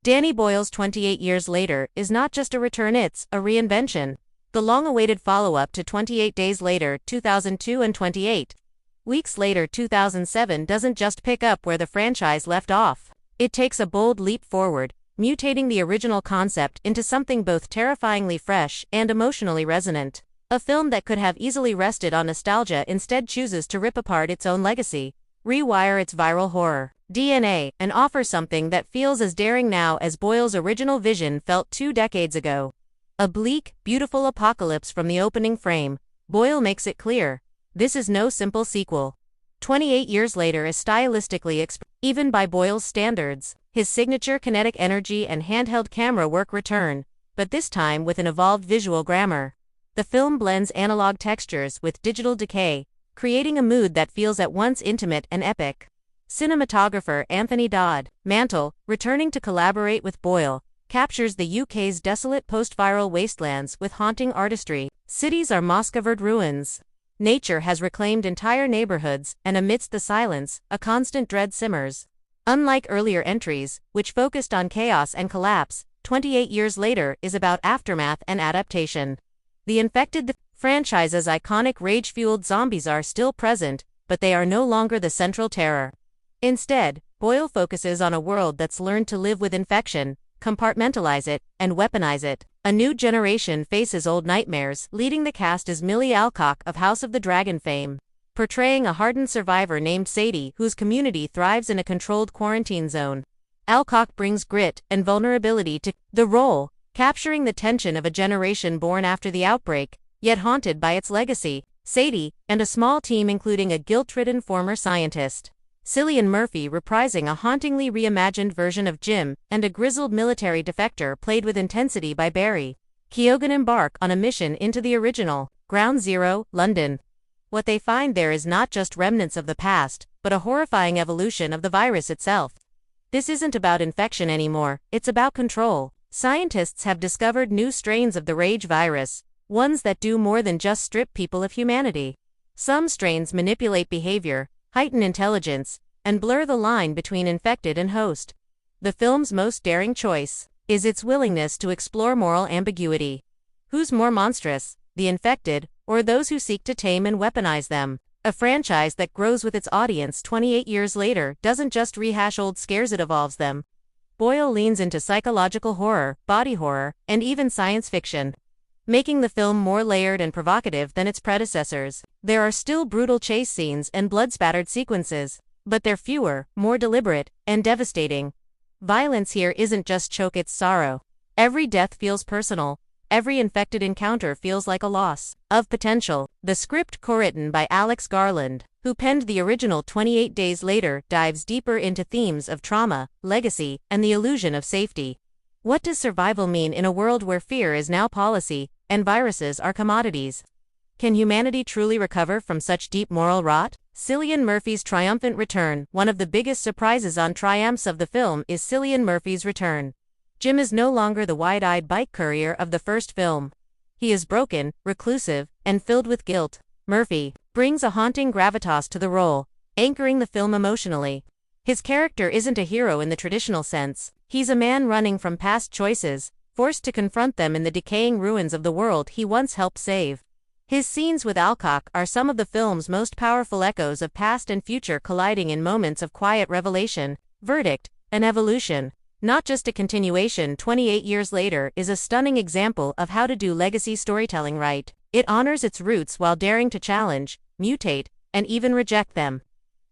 Danny Boyle's 28 Years Later is not just a return, it's a reinvention. The long-awaited follow-up to 28 Days Later, 2002 and 28 Weeks Later, 2007 doesn't just pick up where the franchise left off. It takes a bold leap forward, mutating the original concept into something both terrifyingly fresh and emotionally resonant. A film that could have easily rested on nostalgia instead chooses to rip apart its own legacy, rewire its viral horror DNA, and offer something that feels as daring now as Boyle's original vision felt 2 decades ago. A bleak, beautiful apocalypse from the opening frame, Boyle makes it clear. This is no simple sequel. 28 Years Later is stylistically even by Boyle's standards. His signature kinetic energy and handheld camera work return, but this time with an evolved visual grammar. The film blends analog textures with digital decay, creating a mood that feels at once intimate and epic. Cinematographer Anthony Dodd Mantle, returning to collaborate with Boyle, captures the UK's desolate post-viral wastelands with haunting artistry. Cities are moss-covered ruins. Nature has reclaimed entire neighborhoods, and amidst the silence, a constant dread simmers. Unlike earlier entries, which focused on chaos and collapse, 28 Years Later is about aftermath and adaptation. The infected, the franchise's iconic rage-fueled zombies are still present, but they are no longer the central terror. Instead, Boyle focuses on a world that's learned to live with infection, compartmentalize it, and weaponize it. A new generation faces old nightmares. Leading the cast is Millie Alcock of House of the Dragon fame, portraying a hardened survivor named Sadie whose community thrives in a controlled quarantine zone. Alcock brings grit and vulnerability to the role, capturing the tension of a generation born after the outbreak, yet haunted by its legacy. Sadie, and a small team including a guilt-ridden former scientist, Cillian Murphy reprising a hauntingly reimagined version of Jim, and a grizzled military defector played with intensity by Barry Keoghan embark on a mission into the original Ground Zero, London. What they find there is not just remnants of the past, but a horrifying evolution of the virus itself. This isn't about infection anymore, it's about control. Scientists have discovered new strains of the rage virus, ones that do more than just strip people of humanity. Some strains manipulate behavior, heighten intelligence, and blur the line between infected and host. The film's most daring choice is its willingness to explore moral ambiguity. Who's more monstrous, the infected, or those who seek to tame and weaponize them? A franchise that grows with its audience 28 years later doesn't just rehash old scares, it evolves them. Boyle leans into psychological horror, body horror, and even science fiction, making the film more layered and provocative than its predecessors. There are still brutal chase scenes and blood-spattered sequences, but they're fewer, more deliberate, and devastating. Violence here isn't just choke, it's sorrow. Every death feels personal. Every infected encounter feels like a loss of potential. The script, co-written by Alex Garland, who penned the original 28 Days Later, dives deeper into themes of trauma, legacy, and the illusion of safety. What does survival mean in a world where fear is now policy, and viruses are commodities? Can humanity truly recover from such deep moral rot? Cillian Murphy's triumphant return. One of the biggest surprises on triumphs of the film is Cillian Murphy's return. Jim is no longer the wide-eyed bike courier of the first film. He is broken, reclusive, and filled with guilt. Murphy brings a haunting gravitas to the role, anchoring the film emotionally. His character isn't a hero in the traditional sense. He's a man running from past choices, forced to confront them in the decaying ruins of the world he once helped save. His scenes with Alcock are some of the film's most powerful echoes of past and future colliding in moments of quiet revelation, verdict, and evolution. Not just a continuation. 28 Years Later is a stunning example of how to do legacy storytelling right. It honors its roots while daring to challenge, mutate, and even reject them.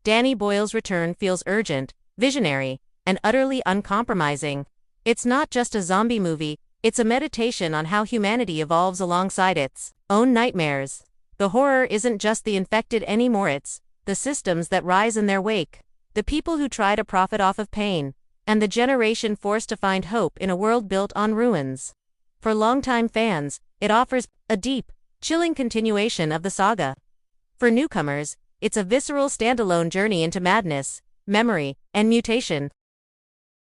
Danny Boyle's return feels urgent, visionary, and utterly uncompromising. It's not just a zombie movie, it's a meditation on how humanity evolves alongside its own nightmares. The horror isn't just the infected anymore, it's the systems that rise in their wake, the people who try to profit off of pain, and the generation forced to find hope in a world built on ruins. For longtime fans, it offers a deep, chilling continuation of the saga. For newcomers, it's a visceral standalone journey into madness, memory, and mutation.